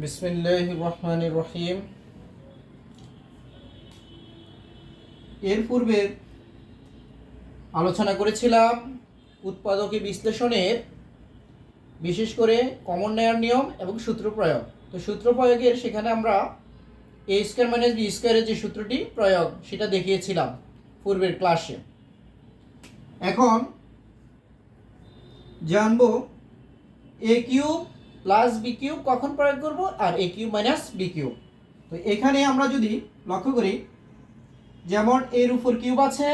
বিসমিল্লাহির রহমানির রহিম। এর পূর্বে আলোচনা করেছিলাম উৎপাদকে বিশ্লেষণের বিশেষ করে কমন নেয়ার নিয়ম এবং সূত্র প্রয়োগ। তো সূত্র প্রয়োগের সেখানে আমরা এ স্কয়ার মাইনাস বি স্কয়ারের যে সূত্রটি প্রয়োগ সেটা দেখিয়েছিলাম পূর্বের ক্লাসে। এখন জানবো এ কিউব প্লাস বি কিউব কখন প্রয়োগ করব আর এ কিউব মাইনাস বি কিউব। তো এখানে আমরা যদি লক্ষ্য করি, যেমন এর উপর কিউব আছে,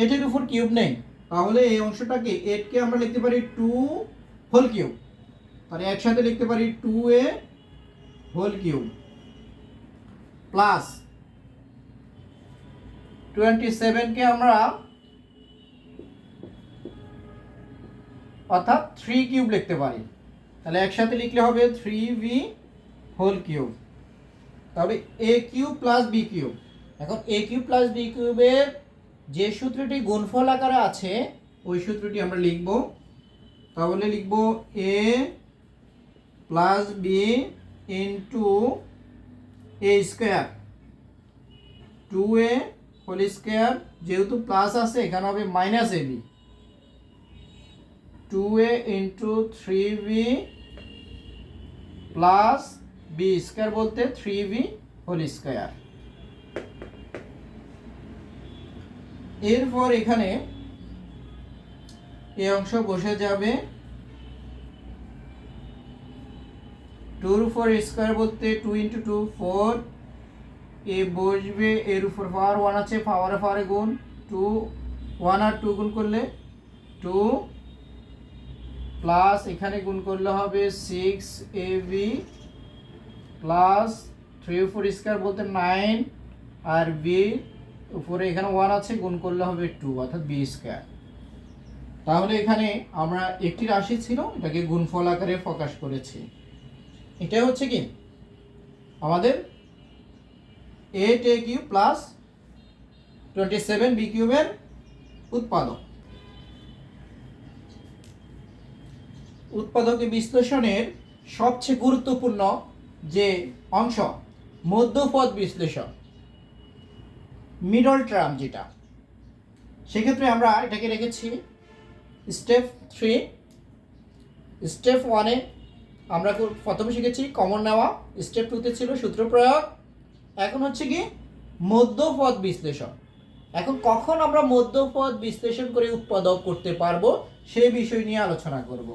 এটার উপর কিউব নেই, তাহলে এই অংশটাকে এটকে আমরা লিখতে পারি 2 হোল কিউব। তাহলে একসাথে লিখতে পারি 2a হোল কিউব প্লাস 27 কে আমরা অর্থাৎ 3 কিউব লিখতে পারি। তাহলে একসাথে লিখলে হবে 3v হোল কিউব। তবে A cube plus B cube, এখন এ কিউব প্লাস বি কিউবের যে সূত্রটি গুণফল আকারে আছে ওই সূত্রটি আমরা লিখব। তাহলে লিখব a plus b into a square 2a whole square, যেহেতু প্লাস আছে এখানে হবে minus a b, 2a into 3v plus b square বলতে 3v হোল স্কোয়ার। এরপর এখানে এই অংশ বসে যাবে 2 এর উপর স্কোয়ার বলতে 2 ইন্টু 2 4, এ বসবে, এর উপর পাওয়ার 1 আছে, পাওয়ারে গুণ 2, 1 আর 2 গুণ করলে 2 প্লাস এখানে গুণ করলে হবে 6ab প্লাস 3 উপর স্কোয়ার বলতে 9 আর বি উপরে এখানে 1 আছে, গুণ করলে হবে 2 অর্থাৎ বি স্কোয়ার। তাহলে এখানে আমরা একটি রাশি ছিল এটাকে গুণফল আকারে প্রকাশ করেছি। এটা হচ্ছে কি আমাদের 8a কিউব প্লাস 27b কিউবের উৎপাদক। উৎপাদকে বিশ্লেষণের সবচেয়ে গুরুত্বপূর্ণ যে অংশ মধ্যপদ বিশ্লেষণ, মিডল টার্ম যেটা, সেক্ষেত্রে আমরা এটাকে রেখেছি স্টেপ 3। স্টেপ 1-এ আমরা প্রথমে শিখেছি কমন নেওয়া, স্টেপ 2-তে ছিল সূত্র প্রয়োগ, এখন হচ্ছে কি মধ্যপদ বিশ্লেষণ। এখন কখন আমরা মধ্যপদ বিশ্লেষণ করে উৎপাদক করতে পারবো সেই বিষয় নিয়ে আলোচনা করব।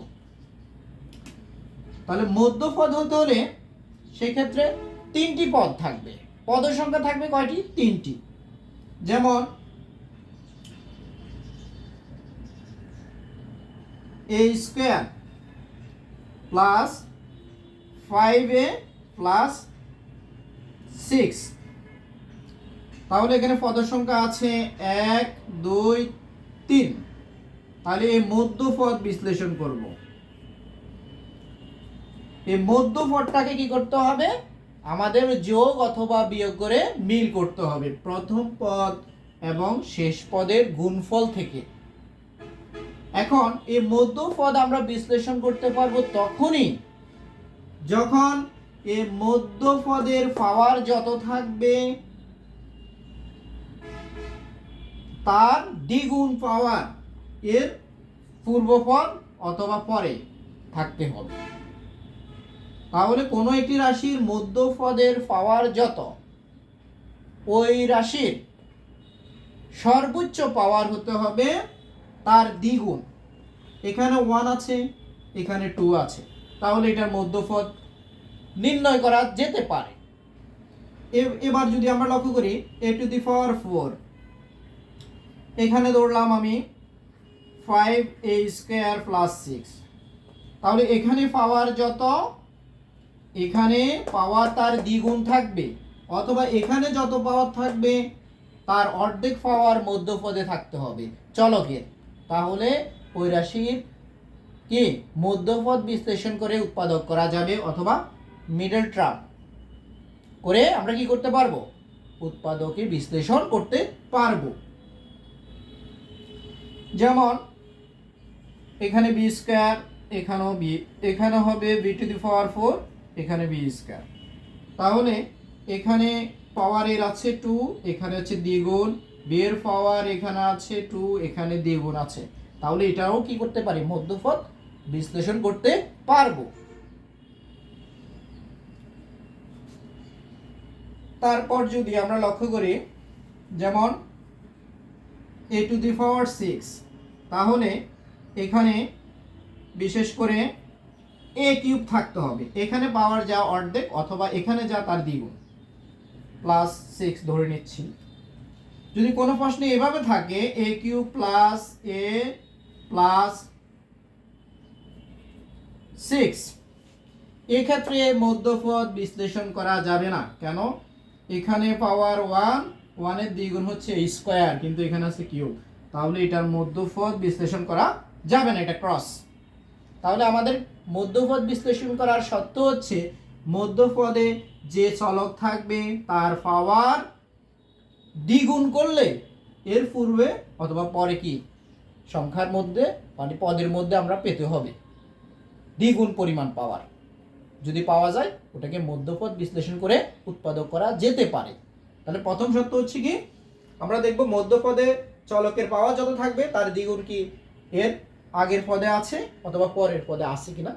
তাহলে মধ্যপদ হতে হলে সেক্ষেত্রে 3টি পদ থাকবে। পদের সংখ্যা থাকবে কয়টি? 3টি। যেমন a square plus 5a plus 6, তাহলে এখানে পদের সংখ্যা আছে 1 2 3। তাহলে এই মধ্যপদ বিশ্লেষণ করব। এই মধ্যপদটাকে কি করতে হবে? আমাদের যোগ অথবা বিয়োগ করে মিল করতে হবে প্রথম পদ এবং শেষ পদের গুণফল থেকে। এখন এই মধ্যপদ আমরা বিশ্লেষণ করতে পারবো তখনই যখন এই মধ্যপদের পাওয়ার যত থাকবে তার দ্বিগুণ পাওয়ার এর পূর্বপদ অথবা পরে থাকতে হবে। তাহলে কোনো একটি রাশির মধ্যপদের পাওয়ার যত, ওই রাশির সর্বোচ্চ পাওয়ার হতে হবে তার দ্বিগুণ। এখানে 1 আছে, এখানে 2 আছে, তাহলে এটার মধ্যপদ নির্ণয় করা যেতে পারে। এবার যদি আমরা লক্ষ্য করি a টু দি পাওয়ার 4, এখানে ধরলাম আমি 5a স্কয়ার প্লাস 6, তাহলে এখানে পাওয়ার যত এখানে পাওয়ার তার দ্বিগুণ থাকবে, অথবা এখানে যত পাওয়ার থাকবে তার অর্ধেক পাওয়ার মধ্যপদে থাকতে হবে চলকের। তাহলে ওই রাশির কি মধ্যপদ বিশ্লেষণ করে উৎপাদক করা যাবে, অথবা মিডল টার্ম করে আমরা কি করতে পারবো? উৎপাদকে বিশ্লেষণ করতে পারবো। যেমন এখানে বি স্কয়ার, এখানেও বি, এখানে হবে বি টু দি পাওয়ার 4 এখানে বি স্কয়ার। তাহলে এখানে পাওয়ার এর আছে 2, এখানে আছে দ্বিগুণ, বি এর পাওয়ার এখানে আছে 2, এখানে দ্বিগুণ আছে। তাহলে এটাও কি করতে পারি, মধ্যপদ বিশ্লেষণ করতে পারবো। তারপর যদি আমরা লক্ষ্য করি, যেমন a টু দি পাওয়ার 6, তাহলে এখানে বিশেষ করে a কিউব থাকতে হবে, এখানে পাওয়ার যা অর্ধেক অথবা এখানে যা তার দ্বিগুণ, প্লাস 6 ধরে নিচ্ছি। যদি কোনো প্রশ্নে এভাবে থাকে a cube plus a plus 6, এক্ষেত্রে মধ্যপদ বিশ্লেষণ করা যাবে না। কেন? এখানে পাওয়ার 1 এর দ্বিগুণ হচ্ছে a স্কয়ার, কিন্তু এখানে আছে কিউব, তাহলে এটার মধ্যপদ বিশ্লেষণ করা যাবে না, এটা ক্রস। তাহলে আমাদের মধ্যপদ বিশ্লেষণ করার শর্ত হচ্ছে মধ্যপদে যে চলক থাকবে তার পাওয়ার দ্বিগুণ করলে এর পূর্বে অথবা পরে কি সংখ্যার মধ্যে মানে পদের মধ্যে আমরা পেতে হবে দ্বিগুণ পরিমাণ পাওয়ার। যদি পাওয়া যায় ওটাকে মধ্যপদ বিশ্লেষণ করে উৎপাদক করা যেতে পারে। তাহলে প্রথম শর্ত হচ্ছে কি, আমরা দেখব মধ্যপদে চলকের পাওয়ার যত থাকবে তার দ্বিগুণ কি এর আগের পদে আছে অথবা পরের পদে আছে কিনা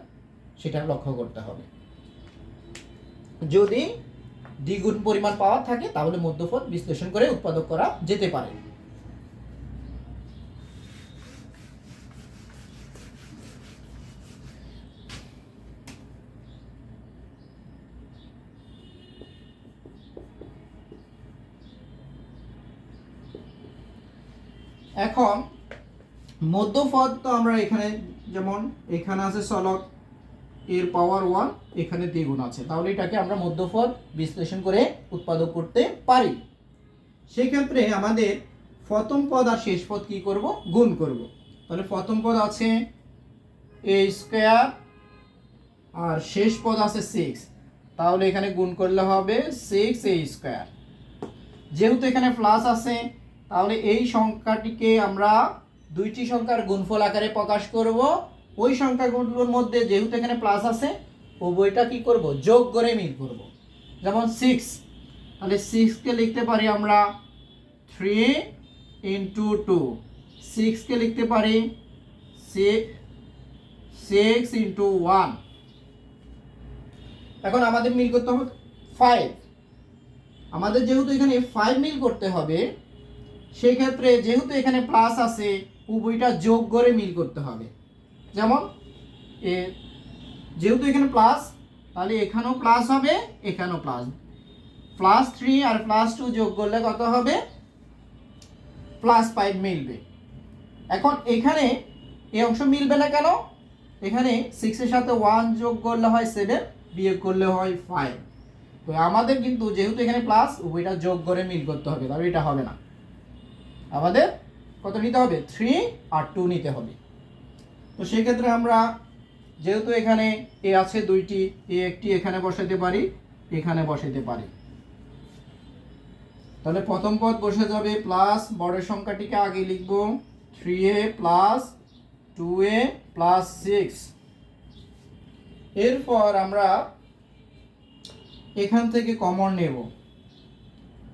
সেটা লক্ষ্য করতে হবে। যদি দ্বিগুণ পরিমাণ পাওয়ার থাকে তাহলে মধ্যপদ বিশ্লেষণ করে উৎপাদক করা যেতে পারে। এখন মধ্যপদ তো আমরা এখানে, যেমন এখানে আছে চলক এর পাওয়ার 1, এখানে দ্বিগুণ আছে, তাহলে এটাকে আমরা মধ্যপদ বিশ্লেষণ করে উৎপাদক করতে পারি। সেক্ষেত্রে আমাদের প্রথম পদ আর শেষ পদ কি করব, গুণ করব। তাহলে প্রথম পদ আছে a স্কয়ার আর শেষ পদ আছে 6, তাহলে এখানে গুণ করলে হবে 6a স্কয়ার। যেহেতু এখানে প্লাস আছে তাহলে এই সংখ্যাটিকে আমরা দুইটি সংখ্যার গুণফল আকারে প্রকাশ করব। ওই সংখ্যাগুলোর মধ্যে যেহেতু এখানে প্লাস আছে উভয়টা কি করব, যোগ করে মিল করব। যেমন 6, তাহলে 6 কে লিখতে পারি আমরা 3 ইন্টু 2, 6 কে লিখতে পারি 6 ইন্টু 1। এখন আমাদের মিল করতে হবে 5। আমাদের যেহেতু এখানে 5 মিল করতে হবে, সেই ক্ষেত্রে যেহেতু এখানে প্লাস আছে উভয়টা যোগ করে মিল করতে হবে। যেমন যেহেতু এখানে প্লাস, তাহলে এখানেও প্লাস হবে, এখানেও প্লাস, প্লাস 3 আর প্লাস 2 যোগ করলে কত হবে, প্লাস 5 মিলবে। এখন এখানে এই অংশ মিলবে না কেন, এখানে 6 এর সাথে 1 যোগ করলে হয় 7, বিয়োগ করলে হয় 5। তো আমাদের কিন্তু যেহেতু এখানে প্লাস উভয়টা যোগ করে মিল করতে হবে, তাহলে এটা হবে না, আমাদের কত নিতে হবে, 3 আর 2 নিতে হবে। তো সেই ক্ষেত্রে আমরা যেহেতু এখানে এ আছে দুইটি, এ একটি এখানে বসাতে পারি, এখানে বসাতে পারি। তাহলে প্রথম পদ বসে যাবে প্লাস, বড় সংখ্যাটিকে আগে লিখব 3a প্লাস 2a প্লাস 6। এরপর আমরা এখান থেকে কমন নেব,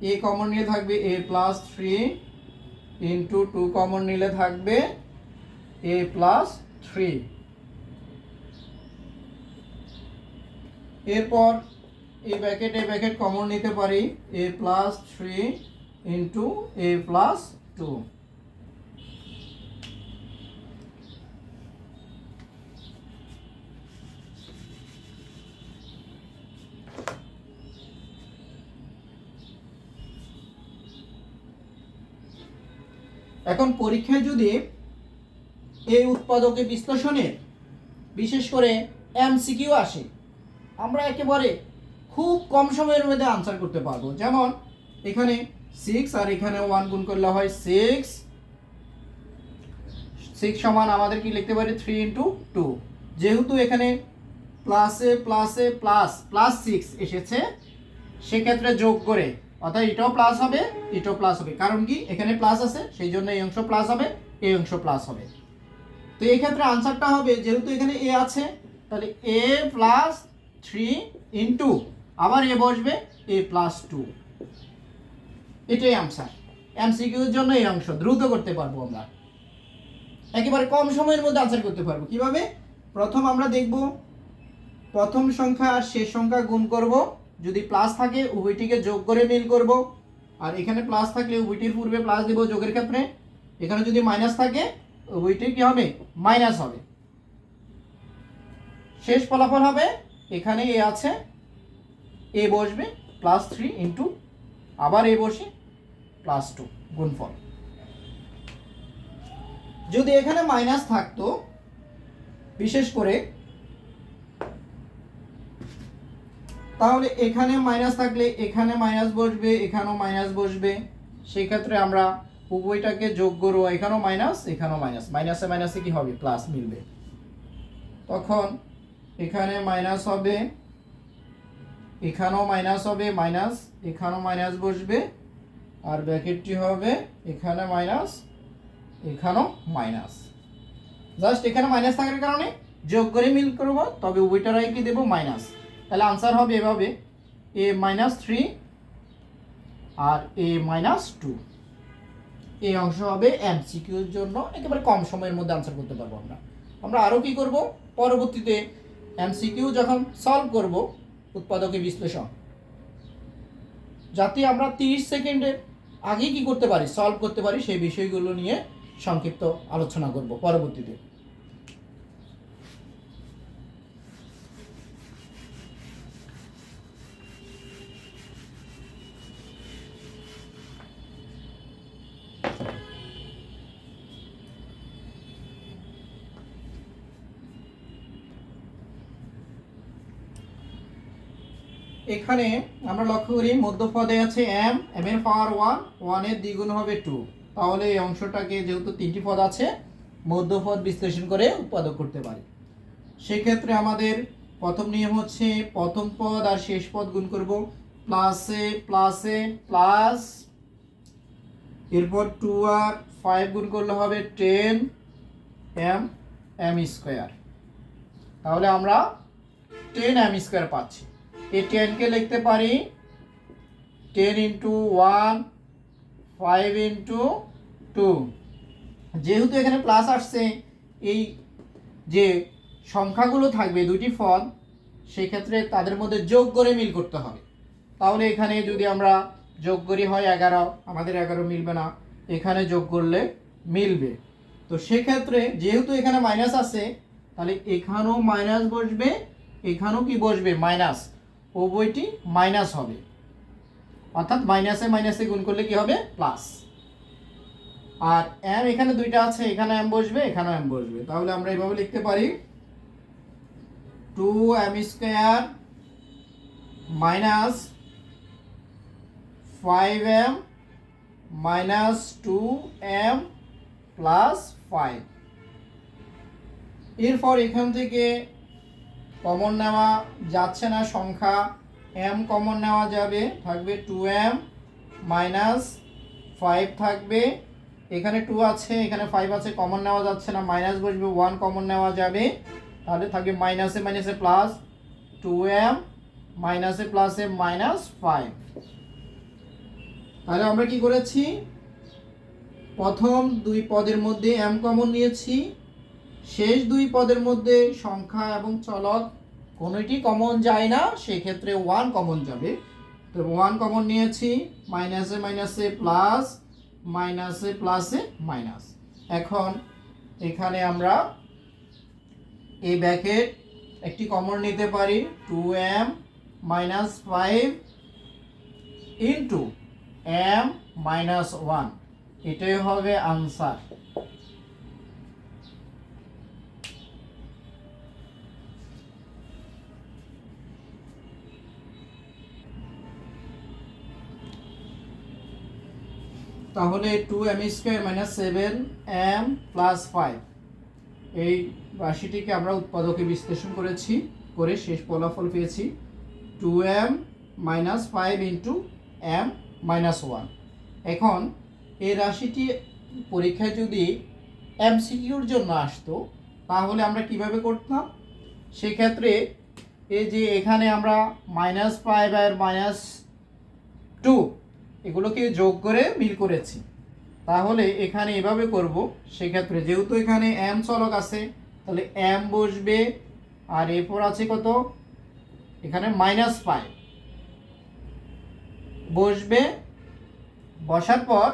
a কমন নিয়ে থাকবে a প্লাস 3 ইন্টু 2 কমন নিলে থাকবে a প্লাস 3। এরপর এই ব্র্যাকেট কমন নিতে পারি a plus 3 into a plus 2। এখন পরীক্ষায় যদি এই উৎপাদকে বিশ্লেষণের বিশেষ করে এমসিকিউ আসে, আমরা একেবারে খুব কম সময়ের মধ্যে আনসার করতে পারবো। যেমন এখানে 6 আর এখানে 1 গুণ করলে হয় 6 সমান আমাদের কি লিখতে পারি 3 ইন্টু 2। যেহেতু এখানে প্লাসে প্লাসে প্লাস প্লাস 6 এসেছে, সেক্ষেত্রে যোগ করে, অর্থাৎ এটাও প্লাস হবে এটাও প্লাস হবে, কারণ কি এখানে প্লাস আছে সেই জন্য এই অংশ প্লাস হবে, এই অংশ প্লাস হবে। তো এই ক্ষেত্রে আনসারটা হবে, যেহেতু এখানে এ আছে তাহলে এ প্লাস 3 ইন্টু আবার এ বসবে a প্লাস 2। এটাই আনসার। এমসিকিউর জন্য এই অংশ দ্রুত করতে পারবো আমরা, একেবারে কম সময়ের মধ্যে আনসার করতে পারবো। কিভাবে? প্রথম আমরা দেখব প্রথম সংখ্যা আর শেষ সংখ্যা গুণ করব, যদি প্লাস থাকে উভয়টিকে যোগ করে মিল করব, আর এখানে প্লাস থাকলে উভয়টির পূর্বে প্লাস দেব যোগের ক্ষেত্রে, এখানে যদি মাইনাস থাকে উভয়টির কি হবে? মাইনাস হবে। শেষ ফলাফল হবে এখানে এ আছে, এ বসবে প্লাস 3 ইন্টু আবার এ বসে প্লাস 2 গুণফল। যদি এখানে মাইনাস থাকতো, বিশেষ করে তাহলে এখানে মাইনাস থাকলে এখানে মাইনাস বসবে, এখানেও মাইনাস বসবে, সেই ক্ষেত্রে আমরা উভয়টাকে যোগ করব, এখানেও মাইনাস এখানেও মাইনাস, মাইনাসে মাইনাসে কি হবে? প্লাস মিলবে। তখন এখানে মাইনাস হবে, এখানেও মাইনাস হবে, মাইনাস এখানেও মাইনাস বসবে, আর ব্র্যাকেটটি হবে এখানে মাইনাস এখানেও মাইনাস। জাস্ট এখানে মাইনাস থাকার কারণে যোগ করে মিল করব, তবে উভয়টারাই কি দেব? মাইনাস। তাহলে আনসার হবে এভাবে a মাইনাস 3 আর a মাইনাস 2। এই অংশ হবে এমসিকিউর জন্য একেবারে কম সময়ের মধ্যে আনসার করতে পারবো আমরা। আমরা আরও কি করব? পরবর্তীতে এমসিকিউ যখন সলভ করব, উৎপাদকের বিশ্লেষণ, যাতে আমরা 30 সেকেন্ডের আগে কি করতে পারি? সলভ করতে পারি, সেই বিষয়গুলো নিয়ে সংক্ষিপ্ত আলোচনা করব পরবর্তীতে। এখানে আমরা লক্ষ্য করি মধ্যপদে আছে m, m এর পাওয়ার 1, 1 এর দ্বিগুণ হবে 2। তাহলে এই অংশটাকে যেহেতু তিনটি পদ আছে, মধ্যপদ বিশ্লেষণ করে উৎপাদক করতে পারি। সেক্ষেত্রে আমাদের প্রথম নিয়ম হচ্ছে প্রথম পদ আর শেষ পদ গুণ করব, প্লাসে প্লাসে প্লাস, এরপর 2 আর 5 গুণ করলে হবে 10 m m স্কয়ার। তাহলে আমরা 10 m স্কয়ার পাচ্ছি। এই 10 কে লিখতে পারি 10 ইন্টু 1, 5 ইন্টু 2। যেহেতু এখানে প্লাস আসছে, এই যে সংখ্যাগুলো থাকবে দুটি পদ, সেক্ষেত্রে তাদের মধ্যে যোগ করে মিল করতে হবে। তাহলে এখানে যদি আমরা যোগ করি হয় 11, আমাদের 11 মিলবে না, এখানে যোগ করলে মিলবে। তো সেক্ষেত্রে যেহেতু এখানে মাইনাস আছে, তাহলে এখানেও মাইনাস বসবে, এখানেও কি বসবে? মাইনাস। উভয়টি মাইনাস হবে, অর্থাৎ মাইনাসে মাইনাসে গুণ করলে কি হবে? প্লাস। আর m এখানে দুইটা আছে, এখানে m বসবে, এখানেও m বসবে। তাহলে আমরা এইভাবে লিখতে পারি 2m square minus 5m minus 2m plus 5। এরপর এখান থেকে কমন নেওয়া যাচ্ছে না, সংখ্যা m কমন নেওয়া যাবে, থাকবে 2m মাইনাস 5 থাকবে, এখানে 2 আছে এখানে 5 আছে, কমন নেওয়া যাচ্ছে না, মাইনাস বসবে, 1 কমন নেওয়া যাবে, তাহলে থাকবে মাইনাসে মাইনাসে প্লাস, 2m মাইনাসে প্লাসে মাইনাস 5। তাহলে আমরা কি করেছি? প্রথম দুই পদের মধ্যে m কমন নিয়েছি, শেষ দুই পদের মধ্যে সংখ্যা এবং চলক কোনোটি কমন যায় না, সেক্ষেত্রে 1 কমন যাবে। তো 1 কমন নিয়েছি, মাইনাসে মাইনাসে প্লাস, মাইনাসে প্লাসে মাইনাস। এখন এখানে আমরা এই ব্র্যাকেট একটি কমন নিতে পারি, 2m minus 5 into m minus 1, এটাই হবে আনসার। তাহলে 2m square minus 7m plus 5, এই রাশিটিকে আমরা উৎপাদকে বিশ্লেষণ করেছি, করে শেষ ফলাফল পেয়েছি 2m minus 5 into m minus 1। এখন এই রাশিটি পরীক্ষায় যদি এমসিকিউর জন্য আসতো, তাহলে আমরা কিভাবে করতাম? সেক্ষেত্রে এই যে এখানে আমরা -5 আর -2 এগুলোকে যোগ করে মিল করেছি, তাহলে এখানে এভাবে করব। সেক্ষেত্রে যেহেতু এখানে m চলক আছে, তাহলে m বসবে, আর এরপর আছে কত, এখানে -5 বসবে। বসার পর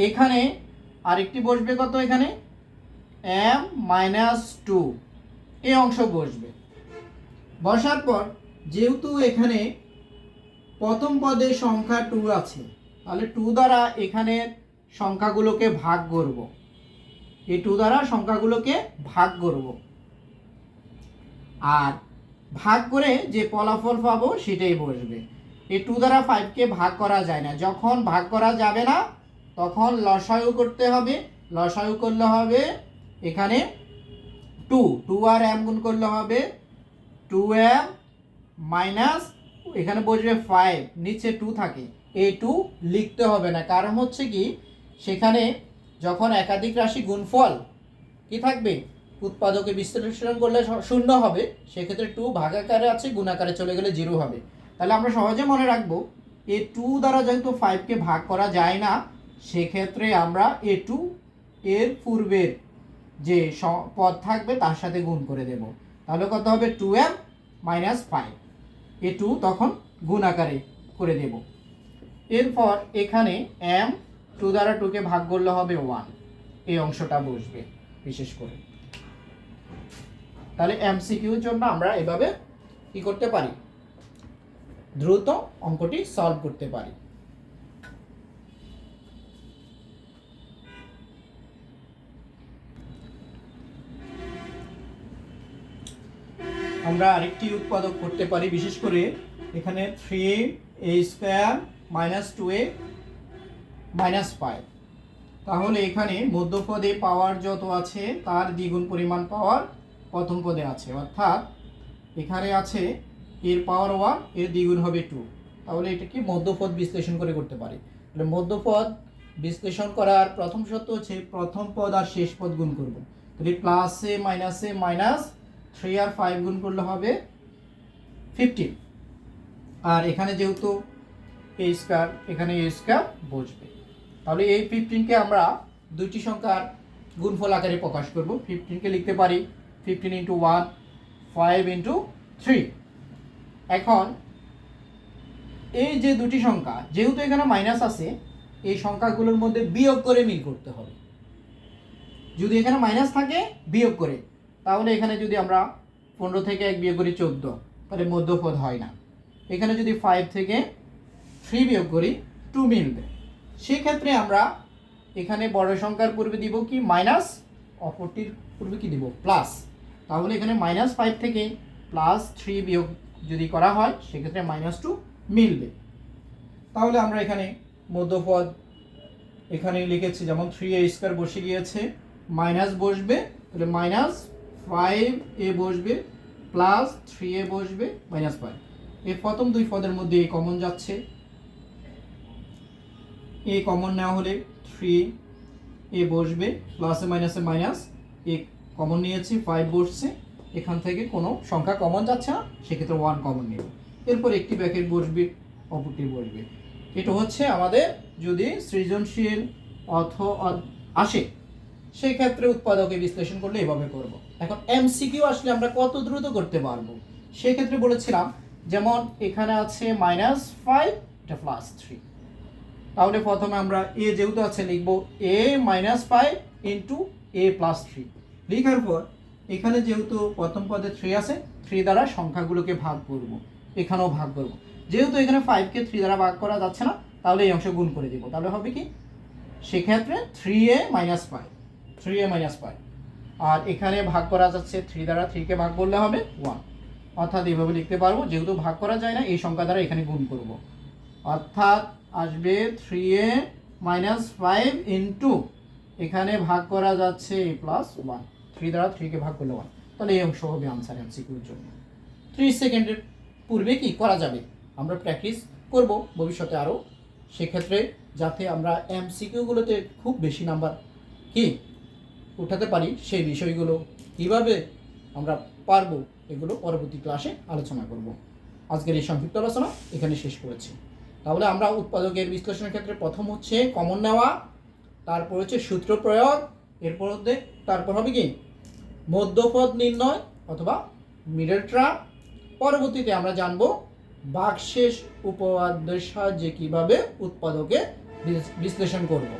এখানে আরেকটি বসবে কত, এখানে m-2 এই অংশ বসবে। বসার পর যেহেতু এখানে প্রথম পদে সংখ্যা 2 আছে, তাহলে 2 দ্বারা এখানে সংখ্যাগুলোকে ভাগ করব। এই 2 দ্বারা সংখ্যাগুলোকে ভাগ করব, আর ভাগ করে যে ফলাফল পাবো সেটাই বসবে। এই 2 দ্বারা 5কে ভাগ করা যায় না, যখন ভাগ করা যাবে না তখন লসাগু করতে হবে। লসাগু করলে হবে এখানে 2 আর m গুণ করলে হবে 2m মাইনাস, এখানে বসবে 5, নিচে 2 থাকে, এই 2 লিখতে হবে না, কারণ হচ্ছে কি সেখানে যখন একাধিক রাশি গুণফল কি থাকবে, উৎপাদকে বিশ্লেষণ করলে শূন্য হবে, সেক্ষেত্রে 2 ভাগাকারে আছে, গুণাকারে চলে গেলে 0 হবে। তাহলে আমরা সহজে মনে রাখবো এই 2 দ্বারা যেহেতু 5কে ভাগ করা যায় না, সেক্ষেত্রে আমরা এই 2 এর পূর্বের যে পদ থাকবে তার সাথে গুণ করে দেব। তাহলে কত হবে 2m মাইনাস 5, এই 2 তখন গুণ আকারে করে দেব। এরপর এখানে m 2 দ্বারা 2কে ভাগ করলে হবে 1, এই অংশটা বসবে বিশেষ করে। তাহলে এমসিকিউর জন্য আমরা এভাবে কি করতে পারি, দ্রুত অঙ্কটি সলভ করতে পারি। আমরা আরেকটি উৎপাদক করতে পারি, বিশেষ করে এখানে 3a² - 2a - 5। তাহলে এখানে মধ্যপদে পাওয়ার যত আছে তার দ্বিগুণ পরিমাণ পাওয়ার প্রথম পদে আছে, অর্থাৎ এখানে আছে এর পাওয়ার 1, এর দ্বিগুণ হবে 2। তাহলে এটা কি মধ্যপদ বিশ্লেষণ করে করতে পারি। তাহলে মধ্যপদ বিশ্লেষণ করার প্রথম শর্ত হচ্ছে প্রথম পদ আর শেষ পদ গুণ করব। তাহলে প্লাসে মাইনাসে মাইনাস, 3 আর 5 গুণ করলে হবে 15, আর এখানে যেহেতু a², এখানে a² বসবে। তাহলে এই 15কে আমরা দুইটি সংখ্যার গুণফল আকারে প্রকাশ করব। 15কে লিখতে পারি 15 × 1, 5 × 3। এখন এই যে দুটি সংখ্যা, যেহেতু এখানে মাইনাস আছে, এই সংখ্যাগুলোর মধ্যে বিয়োগ করে মিল করতে হবে। যদি এখানে মাইনাস থাকে বিয়োগ করে, তাহলে এখানে যদি আমরা 15 থেকে 1 বিয়োগ করি 14, তাহলে মধ্যপদ হয় না। এখানে যদি 5 থেকে 3 বিয়োগ করি 2 মিলবে। সেক্ষেত্রে আমরা এখানে বড় সংখ্যার পূর্বে দিব কি মাইনাস, অপরটির পূর্বে কি দিব প্লাস। তাহলে এখানে -5 থেকে +3 বিয়োগ যদি করা হয়, সেক্ষেত্রে -2 মিলবে। তাহলে আমরা এখানে মধ্যপদ এখানে লিখেছি, যেমন 3a² বসে গিয়েছে, মাইনাস বসবে, তাহলে -5a বসবে, +3a বসবে, -5। এই প্রথম দুই পদের মধ্যে এই কমন যাচ্ছে, এই কমন নেওয়া হলে 3a বসবে, প্লাসে মাইনাসে মাইনাস, এ কমন নিয়েছি 5 বসছে, এখান থেকে কোনো সংখ্যা কমন যাচ্ছে না, সেক্ষেত্রে 1 কমন নেব। এরপর একটি ব্র্যাকেট বসবে, অপরটি বসবে। এটা হচ্ছে আমাদের যদি সৃজনশীল অর্থ আসে, সেই ক্ষেত্রে উৎপাদকে বিশ্লেষণ করলে এভাবে করব। এখন এমসিকিউ আসলে আমরা কত দ্রুত করতে পারবো, সেক্ষেত্রে বলেছিলাম যেমন এখানে আছে -5, এটা +3। তাহলে প্রথমে আমরা এ যেহেতু আছে লিখব a - 5 × a + 3। লেখার পর এখানে যেহেতু প্রথম পদে 3 আছে, 3 দ্বারা সংখ্যাগুলোকে ভাগ করব, এখানেও ভাগ করব। যেহেতু এখানে 5কে 3 দ্বারা ভাগ করা যাচ্ছে না, তাহলে এই অংশ গুণ করে দেব। তাহলে হবে কি, সেক্ষেত্রে 3a - 5, 3a - 5, আর এখানে ভাগ করা যাচ্ছে 3 দ্বারা, 3কে ভাগ করলে হবে 1। অর্থাৎ এইভাবে লিখতে পারবো, যেহেতু ভাগ করা যায় না, এই সংখ্যা দ্বারা এখানে গুণ করব, অর্থাৎ আসবে 3a - 5 × এখানে ভাগ করা যাচ্ছে a + 1, 3 দ্বারা 3কে ভাগ করলে 1। তাহলে এই অংশ হবে আনসার এমসিকিউর জন্য। 30 সেকেন্ডের পূর্বে কি করা যাবে, আমরা প্র্যাকটিস করব ভবিষ্যতে আরও, সেক্ষেত্রে যাতে আমরা এমসিকিউগুলোতে খুব বেশি নাম্বার কি উঠাতে পারি, সেই বিষয়গুলো কীভাবে আমরা পারবো, এগুলো পরবর্তী ক্লাসে আলোচনা করব। আজকের এই সংক্ষিপ্ত আলোচনা এখানে শেষ করেছি। তাহলে আমরা উৎপাদকের বিশ্লেষণের ক্ষেত্রে প্রথম হচ্ছে কমন নেওয়া, তারপর হচ্ছে সূত্র প্রয়োগ, তারপর হবে কি মধ্যপদ নির্ণয় অথবা মিডল টার্ম। পরবর্তীতে আমরা জানবো ভাগশেষ উপপাদ্যের সাহায্যে কিভাবে উৎপাদকে বিশ্লেষণ করব।